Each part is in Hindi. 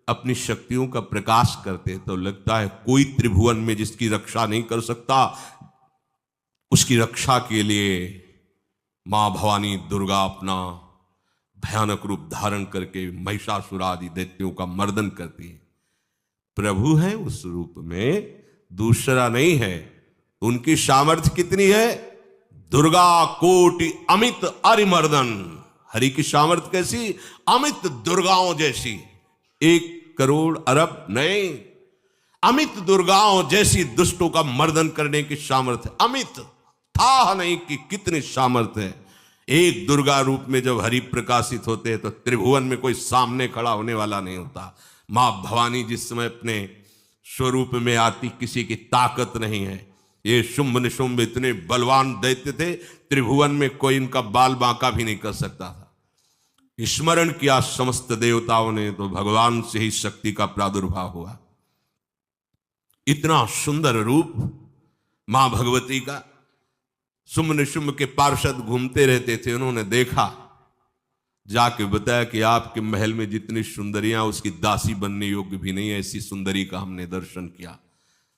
अपनी शक्तियों का प्रकाश करते तो लगता है कोई त्रिभुवन में जिसकी रक्षा नहीं कर सकता, उसकी रक्षा के लिए मां भवानी दुर्गा अपना भयानक रूप धारण करके महिषासुर आदि दैत्यों का मर्दन करती है। प्रभु है उस रूप में, दूसरा नहीं है। उनकी सामर्थ्य कितनी है? दुर्गा कोटि अमित अरिमर्दन। हरि की सामर्थ्य कैसी? अमित दुर्गाओं जैसी। 1 करोड़ अरब नहीं, अमित दुर्गाओं जैसी दुष्टों का मर्दन करने की सामर्थ्य। अमित था नहीं कि कितनी सामर्थ्य है। एक दुर्गा रूप में जब हरि प्रकाशित होते हैं तो त्रिभुवन में कोई सामने खड़ा होने वाला नहीं होता। मां भवानी जिस समय अपने स्वरूप में आती, किसी की ताकत नहीं है। ये शुंभ निशुंभ इतने बलवान दैत्य थे, त्रिभुवन में कोई इनका बाल बांका भी नहीं कर सकता था। स्मरण किया समस्त देवताओं ने तो भगवान से ही शक्ति का प्रादुर्भाव हुआ। इतना सुंदर रूप मां भगवती का। शुंभ निशुंभ के पार्षद घूमते रहते थे, उन्होंने देखा, जाके बताया कि आपके महल में जितनी सुंदरियां उसकी दासी बनने योग्य भी नहीं है, ऐसी सुंदरी का हमने दर्शन किया।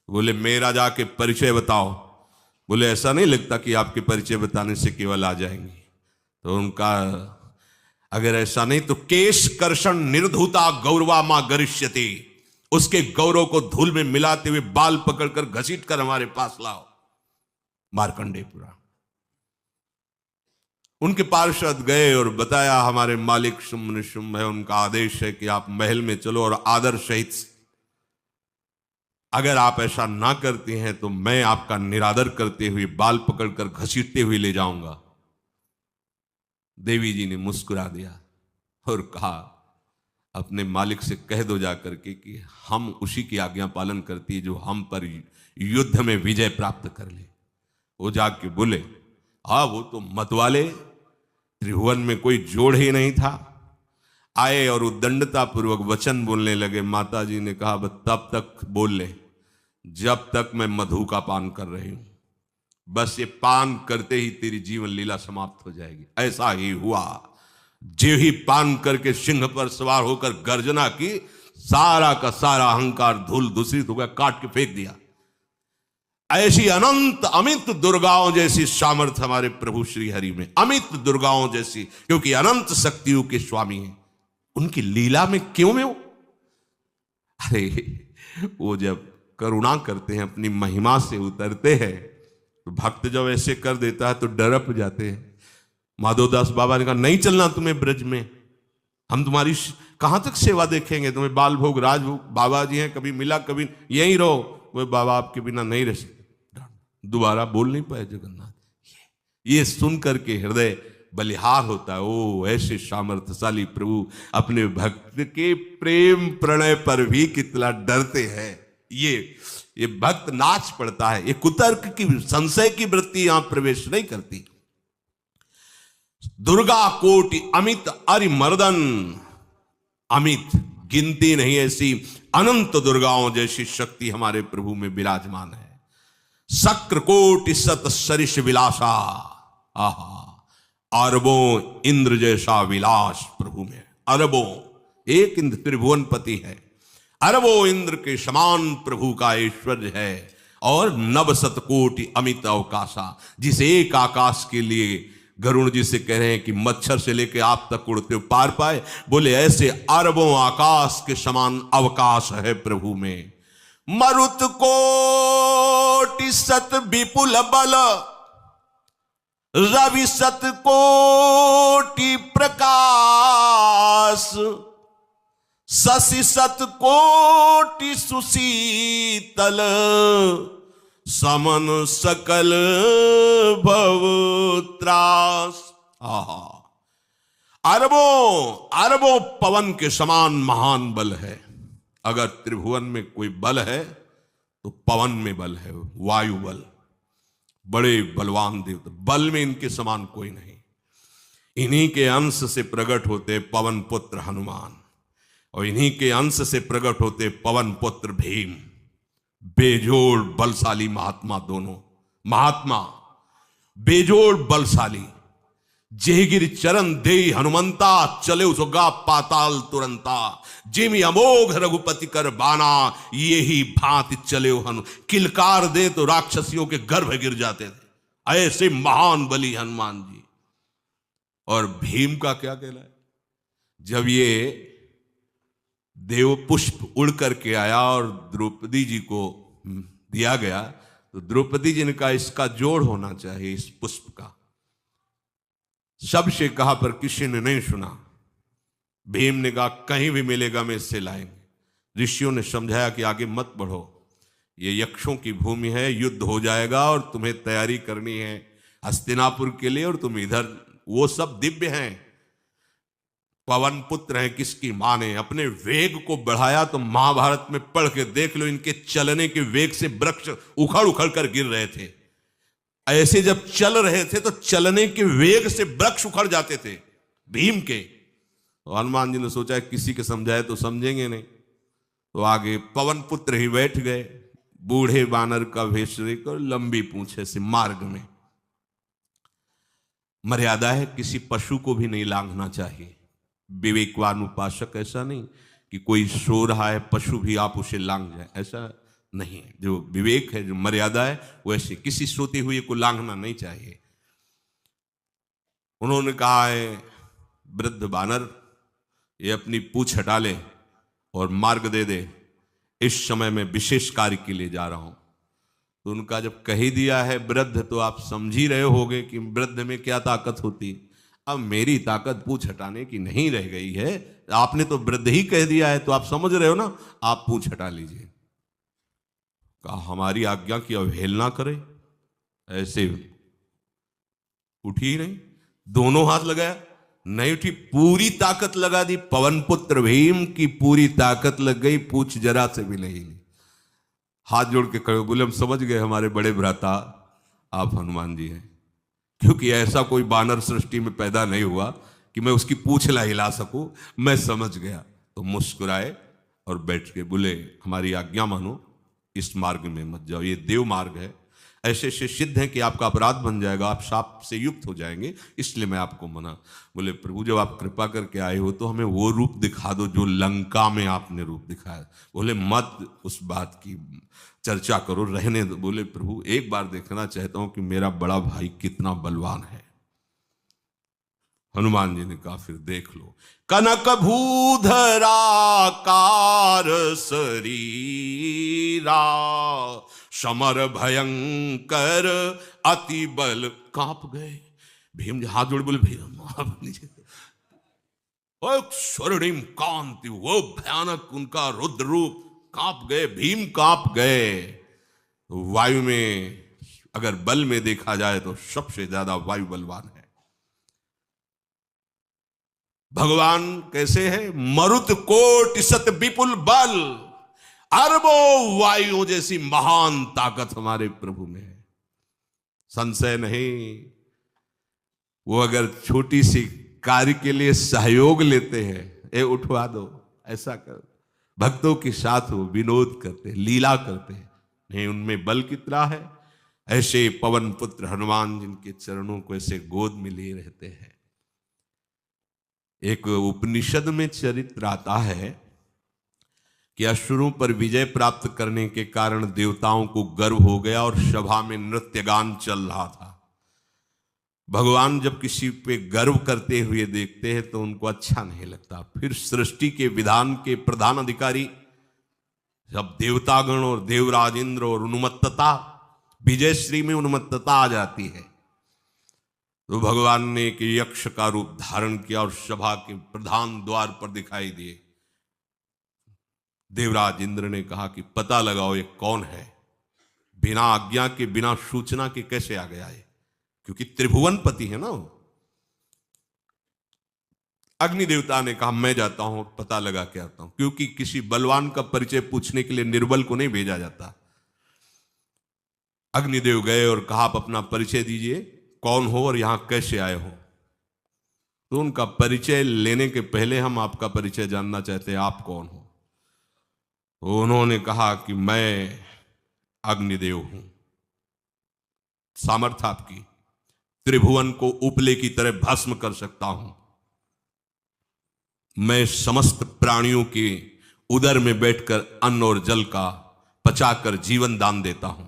बोले मेरा जाके परिचय बताओ। बोले ऐसा नहीं लगता कि आपके परिचय बताने से केवल आ जाएंगी। तो उनका अगर ऐसा नहीं तो केश कर्षण निर्धुता गौरवा मां गरिष्यति, उसके गौरव को धूल में मिलाते हुए बाल पकड़कर घसीट कर हमारे पास लाओ। मार्कंडेयपुरा उनके पार्षद गए और बताया हमारे मालिक शुंभ निशुंभ है, उनका आदेश है कि आप महल में चलो और आदर सहित, अगर आप ऐसा ना करते हैं तो मैं आपका निरादर करते हुए बाल पकड़कर घसीटते हुए ले जाऊंगा। देवी जी ने मुस्कुरा दिया और कहा अपने मालिक से कह दो जाकर के कि हम उसी की आज्ञा पालन करती है जो हम पर युद्ध में विजय प्राप्त कर ले। वो जाके बोले हाँ वो तो मतवाले, त्रिभुवन में कोई जोड़ ही नहीं था। आए और उद्दंडता पूर्वक वचन बोलने लगे। माता जी ने कहा तब तक बोल ले जब तक मैं मधु का पान कर रही हूं, बस ये पान करते ही तेरी जीवन लीला समाप्त हो जाएगी। ऐसा ही हुआ। जो ही पान करके सिंह पर सवार होकर गर्जना की, सारा का सारा अहंकार धूल दूषित हो गया, काट के फेंक दिया। ऐसी अनंत अमित दुर्गाओं जैसी सामर्थ्य हमारे प्रभु श्री हरि में, अमित दुर्गाओं जैसी, क्योंकि अनंत शक्तियों के स्वामी हैं। उनकी लीला में क्यों में हो? अरे वो जब करुणा करते हैं, अपनी महिमा से उतरते हैं, तो भक्त जब ऐसे कर देता है तो डरप जाते हैं। माधवदास बाबा ने कहा नहीं चलना तुम्हें ब्रज में, हम तुम्हारी कहां तक सेवा देखेंगे, तुम्हें बाल भोग राजभोग, बाबा जी हैं कभी मिला कभी यहीं रहो। वो बाबा आपके बिना नहीं रह सकते। दोबारा बोल नहीं पाए जगन्नाथ। ये सुन करके हृदय बलिहार होता है। ओ ऐसे सामर्थ्यशाली प्रभु अपने भक्त के प्रेम प्रणय पर भी कितना डरते हैं। ये भक्त नाच पड़ता है। ये कुतर्क की संशय की वृत्ति यहां प्रवेश नहीं करती। दुर्गा कोटि अमित अरिमर्दन, अमित गिनती नहीं ऐसी अनंत दुर्गाओं जैसी शक्ति हमारे प्रभु में विराजमान है। शक्र कोटि सत सरिष विलासा, आहा अरबों इंद्र जैसा विलास प्रभु में। अरबों, एक इंद्र त्रिभुवनपति है, अरबों इंद्र के समान प्रभु का ऐश्वर्य है। और नव शतकोटि अमित अवकाशा, जिस एक आकाश के लिए गरुड़ जी से कह रहे हैं कि मच्छर से लेके आप तक उड़ते हो पार पाए, बोले ऐसे अरबों आकाश के समान अवकाश है प्रभु में। मरुत कोटि सत विपुल बल, रवि सत कोटि प्रकाश, शशि सत कोटि सुशीतल, समन सकल भव त्रास। आहा, अरबों अरबों पवन के समान महान बल है। अगर त्रिभुवन में कोई बल है तो पवन में बल है, वायु बल। बड़े बलवान देवता, बल में इनके समान कोई नहीं। इन्हीं के अंश से प्रकट होते पवन पुत्र हनुमान, और इन्हीं के अंश से प्रकट होते पवन पुत्र भीम। बेजोड़ बलशाली महात्मा, दोनों महात्मा बेजोड़ बलशाली। जेगिर चरण दे हनुमंता, चले उसगा पाताल तुरंता। जिमि अमोघ रघुपति कर बाना, यही भांति चले हनु। किलकार दे तो राक्षसियों के गर्भ गिर जाते थे, ऐसे महान बली हनुमान जी। और भीम का क्या कहना है, जब ये देव पुष्प उड़ करके आया और द्रौपदी जी को दिया गया, तो द्रौपदी जी ने कहा इसका जोड़ होना चाहिए इस पुष्प का। सबसे कहा पर किसी ने नहीं सुना। भीम ने कहा कहीं भी मिलेगा मैं इससे लाएंगे। ऋषियों ने समझाया कि आगे मत बढ़ो, ये यक्षों की भूमि है, युद्ध हो जाएगा और तुम्हें तैयारी करनी है हस्तिनापुर के लिए, और तुम इधर, वो सब दिव्य हैं, पवन पुत्र हैं, किसकी मां ने अपने वेग को बढ़ाया। तो महाभारत में पढ़ के देख लो, इनके चलने के वेग से वृक्ष उखड़ उखड़ कर गिर रहे थे। ऐसे जब चल रहे थे तो चलने के वेग से वृक्ष उखड़ जाते थे भीम के। तो हनुमान जी ने सोचा किसी के समझाए तो समझेंगे नहीं, तो आगे पवन पुत्र ही बैठ गए, बूढ़े बानर का भेष लेकर, लंबी पूंछे से। मार्ग में मर्यादा है, किसी पशु को भी नहीं लांघना चाहिए। विवेकवान उपासक ऐसा नहीं कि कोई सो रहा है पशु भी आप उसे लांघ जाए, ऐसा नहीं। जो विवेक है, जो मर्यादा है, वैसे किसी सोते हुए को लांघना नहीं चाहिए। उन्होंने कहा है वृद्ध बानर, ये अपनी पूंछ हटा ले और मार्ग दे दे, इस समय मैं विशेष कार्य के लिए जा रहा हूं। तो उनका जब कह ही दिया है वृद्ध, तो आप समझ ही रहे होगे कि वृद्ध में क्या ताकत होती है। अब मेरी ताकत पूंछ हटाने की नहीं रह गई है, आपने तो वृद्ध ही कह दिया है, तो आप समझ रहे हो ना, आप पूंछ हटा लीजिए। कहा हमारी आज्ञा की अवहेलना करे, ऐसे उठी ही नहीं, दोनों हाथ लगाया, नहीं उठी, पूरी ताकत लगा दी। पवन पुत्र भीम की पूरी ताकत लग गई, पूछ जरा से भी नहीं ली। हाथ जोड़ के खड़े बोले हम समझ गए हमारे बड़े भ्राता आप हनुमान जी हैं, क्योंकि ऐसा कोई बानर सृष्टि में पैदा नहीं हुआ कि मैं उसकी पूंछ ला हिला सकूं, मैं समझ गया। तो मुस्कुराए और बैठ के बोले हमारी आज्ञा मानो, इस मार्ग में मत जाओ, ये देव मार्ग है, ऐसे ऐसे सिद्ध है कि आपका अपराध बन जाएगा, आप शाप से युक्त हो जाएंगे, इसलिए मैं आपको मना। बोले प्रभु जब आप कृपा करके आए हो तो हमें वो रूप दिखा दो जो लंका में आपने रूप दिखाया। बोले मत उस बात की चर्चा करो, रहने दो। बोले प्रभु एक बार देखना चाहता हूं कि मेरा बड़ा भाई कितना बलवान है। हनुमान जी ने कहा फिर देख लो। कनक भूधराकार शरीरा, समर भयंकर अति बल। कांप गए भीम जी, हाथ जोड़ बोले भीम स्वर्णिम कांति, वो भयानक उनका रुद्र रूप, कांप गए भीम, कांप गए। वायु में अगर बल में देखा जाए तो सबसे ज्यादा वायु बलवान है। भगवान कैसे है, मरुत कोट सत विपुल बल, अरबों वायु जैसी महान ताकत हमारे प्रभु में है, संशय नहीं। वो अगर छोटी सी कार्य के लिए सहयोग लेते हैं, ए उठवा दो, ऐसा कर, भक्तों के साथ वो विनोद करते, लीला करते हैं, नहीं उनमें बल कितना है। ऐसे पवन पुत्र हनुमान जिनके चरणों को ऐसे गोद में लिए रहते हैं। एक उपनिषद में चरित्र आता है कि असुरों पर विजय प्राप्त करने के कारण देवताओं को गर्व हो गया और सभा में नृत्य गान चल रहा था। भगवान जब किसी पे गर्व करते हुए देखते हैं तो उनको अच्छा नहीं लगता। फिर सृष्टि के विधान के प्रधान अधिकारी जब देवतागण और देवराज इंद्र और उन्मत्तता, विजयश्री में उन्मत्तता आ जाती है, तो भगवान ने एक यक्ष का रूप धारण किया और सभा के प्रधान द्वार पर दिखाई दिए। देवराज इंद्र ने कहा कि पता लगाओ ये कौन है, बिना आज्ञा के बिना सूचना के कैसे आ गया है, क्योंकि त्रिभुवनपति है ना वो। अग्नि देवता ने कहा मैं जाता हूं, पता लगा के आता हूं, क्योंकि किसी बलवान का परिचय पूछने के लिए निर्बल को नहीं भेजा जाता। अग्निदेव गए और कहा आप अपना परिचय दीजिए, कौन हो और यहां कैसे आए हो। तो उनका परिचय लेने के पहले हम आपका परिचय जानना चाहते हैं, आप कौन हो। तो उन्होंने कहा कि मैं अग्निदेव हूं। सामर्थ्य आपकी, त्रिभुवन को उपले की तरह भस्म कर सकता हूं। मैं समस्त प्राणियों के उदर में बैठकर अन्न और जल का पचाकर जीवन दान देता हूं,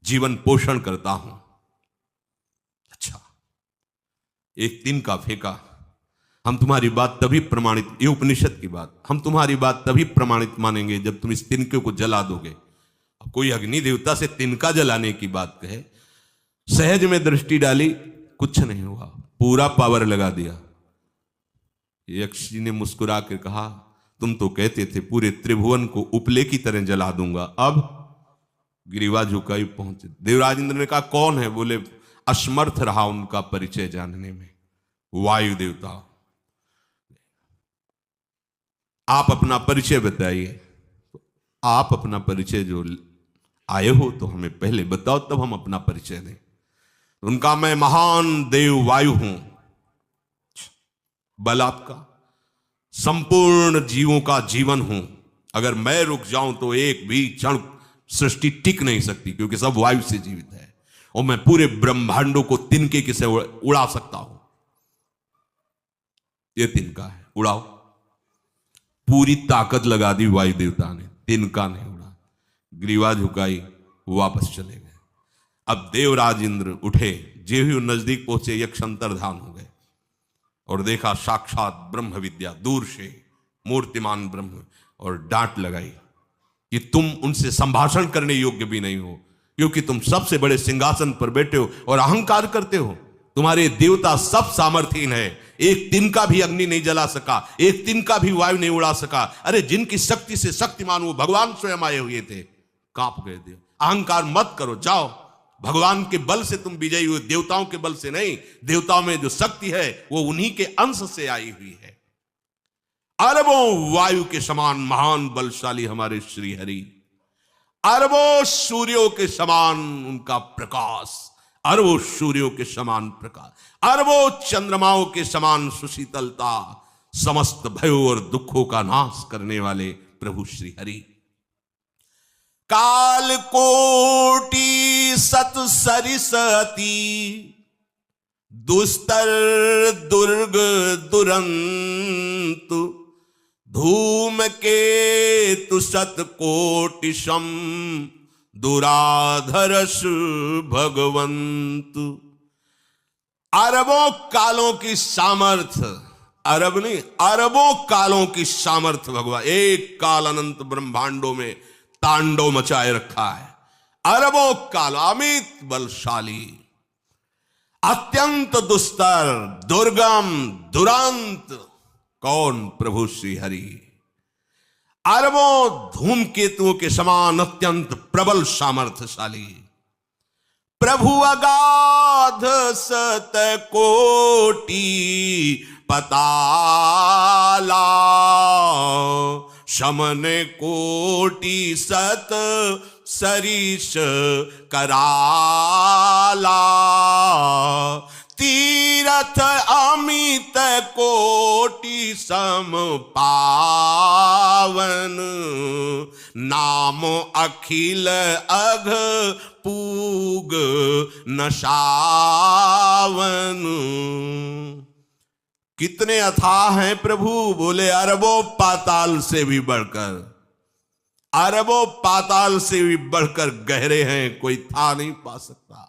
जीवन पोषण करता हूं। अच्छा, एक तिनका फेंका, हम तुम्हारी बात तभी प्रमाणित, ये उपनिषद की बात, हम तुम्हारी बात तभी प्रमाणित मानेंगे जब तुम इस तिनके को जला दोगे। अब कोई अग्नि देवता से तिनका जलाने की बात कहे, सहज में दृष्टि डाली, कुछ नहीं हुआ, पूरा पावर लगा दिया। यक्ष जी ने मुस्कुरा कर कहा, तुम तो कहते थे पूरे त्रिभुवन को उपले की तरह जला दूंगा, अब गिरीवा झुकाई पहुंचे। देवराज इंद्र ने कहा कौन है? बोले असमर्थ रहा उनका परिचय जानने में, वायु देवता। आप अपना परिचय बताइए। आप अपना परिचय जो आए हो तो हमें पहले बताओ, तब हम अपना परिचय दें। उनका मैं महान देव वायु हूं, बल आपका, संपूर्ण जीवों का जीवन हूं। अगर मैं रुक जाऊं तो एक भी क्षण सृष्टि टिक नहीं सकती, क्योंकि सब वायु से जीवित है, और मैं पूरे ब्रह्मांडों को तिनके से उड़ा सकता हूं। ये तिनका है, उड़ाओ। पूरी ताकत लगा दी वायु देवता ने, तिनका नहीं उड़ा। ग्रीवा झुकाई, वापस चले गए। अब देवराज इंद्र उठे, जे ही नजदीक पहुंचे यक्ष अंतर्धान हो गए और देखा साक्षात ब्रह्म विद्या दूर से मूर्तिमान ब्रह्म, और डांट लगाई कि तुम उनसे संभाषण करने योग्य भी नहीं हो, क्योंकि तुम सबसे बड़े सिंहासन पर बैठे हो और अहंकार करते हो। तुम्हारे देवता सब सामर्थ्यहीन है, एक तिनका भी अग्नि नहीं जला सका, एक तिनका भी वायु नहीं उड़ा सका। अरे जिनकी शक्ति से शक्तिमान वो भगवान स्वयं आए हुए थे, कांप गए देव। अहंकार मत करो, जाओ, भगवान के बल से तुम विजयी हुए, देवताओं के बल से नहीं। देवताओं में जो शक्ति है वो उन्हीं के अंश से आई हुई है। अरबों वायु के समान महान बलशाली हमारे श्री हरि, अरबों सूर्यों के समान उनका प्रकाश, अरबों सूर्यों के समान प्रकाश, अरबों चंद्रमाओं के समान सुशीतलता, समस्त भयों और दुखों का नाश करने वाले प्रभु श्री हरि। काल कोटि सत सरिसती, दुस्तर दुर्ग दुरंत, धूम के तु सत कोटि सम, दुराधरस भगवंत। अरबों कालों की सामर्थ्य, अरब नहीं अरबों कालों की सामर्थ्य भगवान, एक काल अनंत ब्रह्मांडों में तांडव मचाए रखा है। अरबों काल, अमित बलशाली, अत्यंत दुस्तर, दुर्गम, दुरांत। कौन? प्रभु श्री हरि। अरबों धूमकेतुओं के समान अत्यंत प्रबल सामर्थ्यशाली प्रभु, अगाध सत कोटि पताला, शमन कोटि सत सरिष कराला, तीरथ अमित कोटि सम पावन, नाम अखिल अघ पूग नशावन। कितने अथाह हैं प्रभु? बोले अरबों पाताल से भी बढ़कर, अरबों पाताल से भी बढ़कर गहरे हैं, कोई था नहीं पा सकता।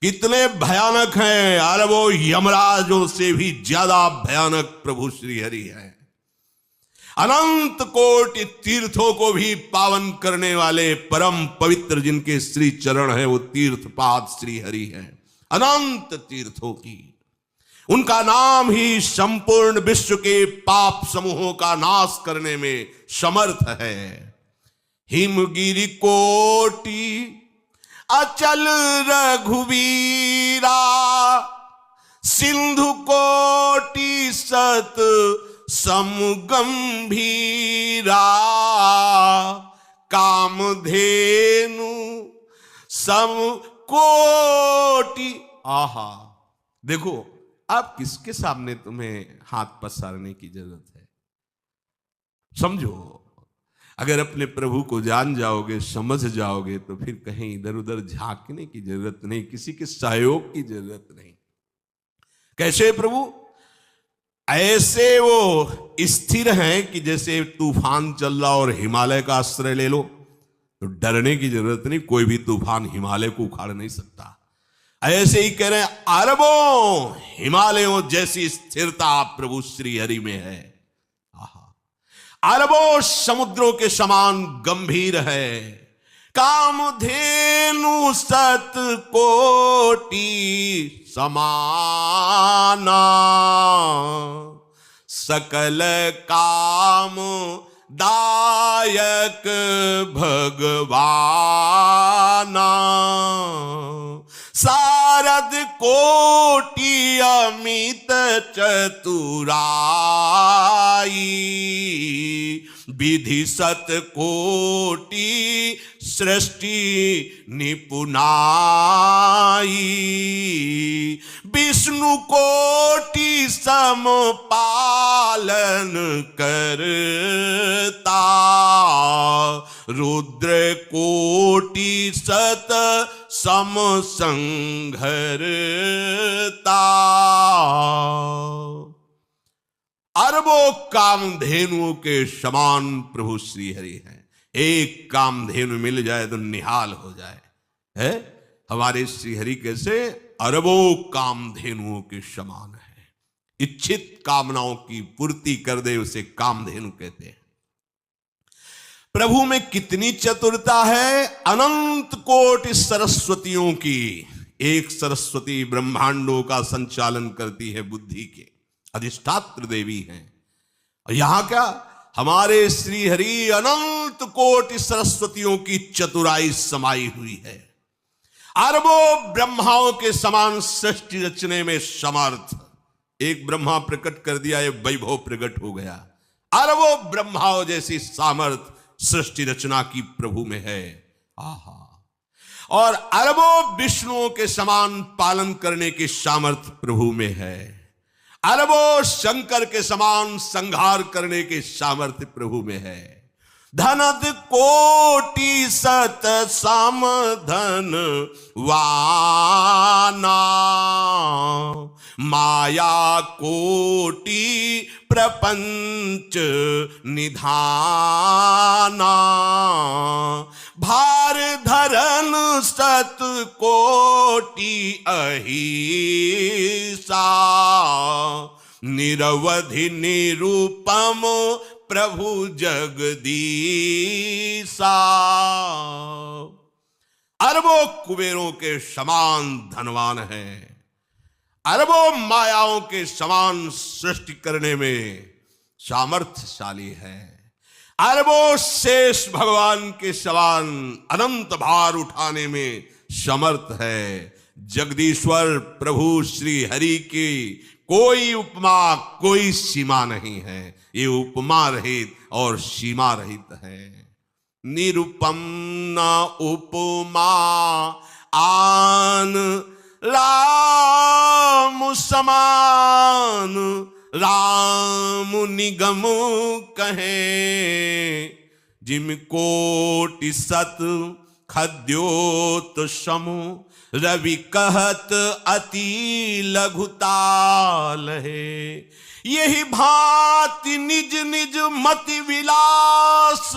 कितने भयानक हैं, अरबों यमराजों से भी ज्यादा भयानक प्रभु श्री हरि हैं। अनंत कोटि तीर्थों को भी पावन करने वाले परम पवित्र जिनके श्री चरण हैं, वो तीर्थपाद श्री हरि हैं। अनंत तीर्थों की, उनका नाम ही संपूर्ण विश्व के पाप समूहों का नाश करने में समर्थ है। हिमगिरि कोटि अचल रघुवीरा, सिंधु कोटि सत समगंभीरा, कामधेनु सम कोटि। आहा, देखो अब किसके सामने तुम्हें हाथ पसारने की जरूरत है? समझो, अगर अपने प्रभु को जान जाओगे, समझ जाओगे, तो फिर कहीं इधर उधर झांकने की जरूरत नहीं, किसी के सहयोग की जरूरत नहीं। कैसे प्रभु? ऐसे वो स्थिर हैं कि जैसे तूफान चल रहा और हिमालय का आश्रय ले लो तो डरने की जरूरत नहीं, कोई भी तूफान हिमालय को उखाड़ नहीं सकता। ऐसे ही कह रहे हैं, अरबों हिमालयों जैसी स्थिरता प्रभु श्री हरि में है। अरबों समुद्रों के समान गंभीर है। कामधेनु सत कोटि समाना, सकल काम दायक भगवाना, सारद कोटि अमित चतुराई, विधि सत कोटि सृष्टि निपुनाई, विष्णु कोटि सम पालन करता, रुद्र कोटि सत सम संघरता। अरबों कामधेनुओं के समान प्रभु श्री हरि हैं। एक कामधेनु मिल जाए तो निहाल हो जाए है। हमारे श्री हरि कैसे? अरबों कामधेनुओं के समान है। इच्छित कामनाओं की पूर्ति कर दे उसे कामधेनु कहते हैं। प्रभु में कितनी चतुरता है! अनंत कोटि सरस्वतियों की एक सरस्वती ब्रह्मांडों का संचालन करती है, बुद्धि के अधिष्ठात्र देवी हैं। और यहां क्या, हमारे श्री हरि अनंत कोटि सरस्वतियों की चतुराई समाई हुई है। अरबों ब्रह्माओं के समान सृष्टि रचने में समर्थ। एक ब्रह्मा प्रकट कर दिया, ये वैभव प्रकट हो गया। अरबों ब्रह्माओं जैसी सामर्थ सृष्टि रचना की प्रभु में है। आहा! और अरबों विष्णुओं के समान पालन करने की सामर्थ प्रभु में है। अरबों शंकर के समान संहार करने के सामर्थ्य प्रभु में है। धनद कोटि सत सम धन वाना, माया कोटि प्रपंच निधाना, भार धरन सत कोटि अहिसा, निरवधि निरूपम प्रभु जगदीसा। अरबों कुबेरों के समान धनवान है। अरबों मायाओं के समान सृष्टि करने में सामर्थ्यशाली है। अरबों शेष भगवान के समान अनंत भार उठाने में समर्थ है। जगदीश्वर प्रभु श्री हरि की कोई उपमा, कोई सीमा नहीं है। ये उपमा रहित और सीमा रहित है। निरुपम न उपमा आन राम समान, राम निगम कहे, जिम कोटि सत खद्योत समु, रवि कहत अति लघुताल है। यही भांति निज निज मति विलास,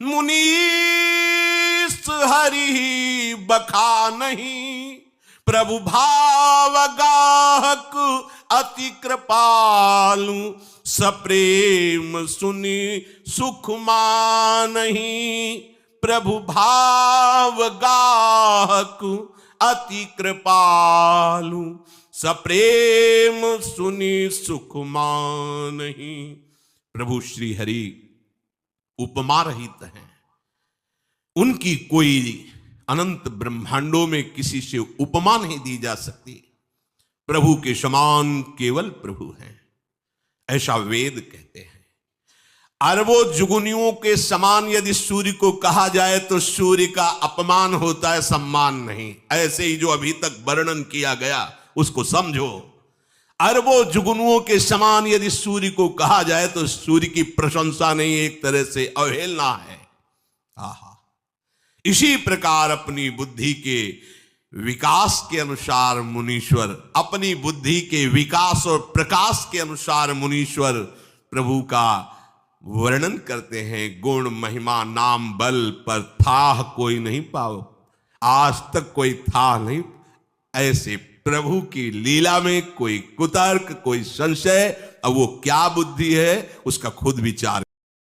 मुनीस हरि बखा नहीं। प्रभु भाव गाहक अति कृपालु, सप्रेम सुनि सुख मानहि। प्रभु भाव गाहक अति कृपालु, सप्रेम सुनि सुख मानहि। प्रभु श्री हरि उपमा रहित हैं। उनकी कोई अनंत ब्रह्मांडों में किसी से उपमा नहीं दी जा सकती। प्रभु के समान केवल प्रभु हैं, ऐसा वेद कहते हैं। अरबों जुगुनियों के समान यदि सूर्य को कहा जाए तो सूर्य का अपमान होता है, सम्मान नहीं। ऐसे ही जो अभी तक वर्णन किया गया उसको समझो। अरबों जुगनुओं के समान यदि सूर्य को कहा जाए तो सूर्य की प्रशंसा नहीं, एक तरह से अवहेलना है। आहा, इसी प्रकार अपनी बुद्धि के विकास के अनुसार मुनीश्वर, अपनी बुद्धि के विकास और प्रकाश के अनुसार मुनीश्वर प्रभु का वर्णन करते हैं। गुण महिमा नाम बल पर थाह कोई नहीं पाओ, आज तक कोई था नहीं। ऐसे प्रभु की लीला में कोई कुतर्क, कोई संशय, अब वो क्या बुद्धि है उसका खुद विचार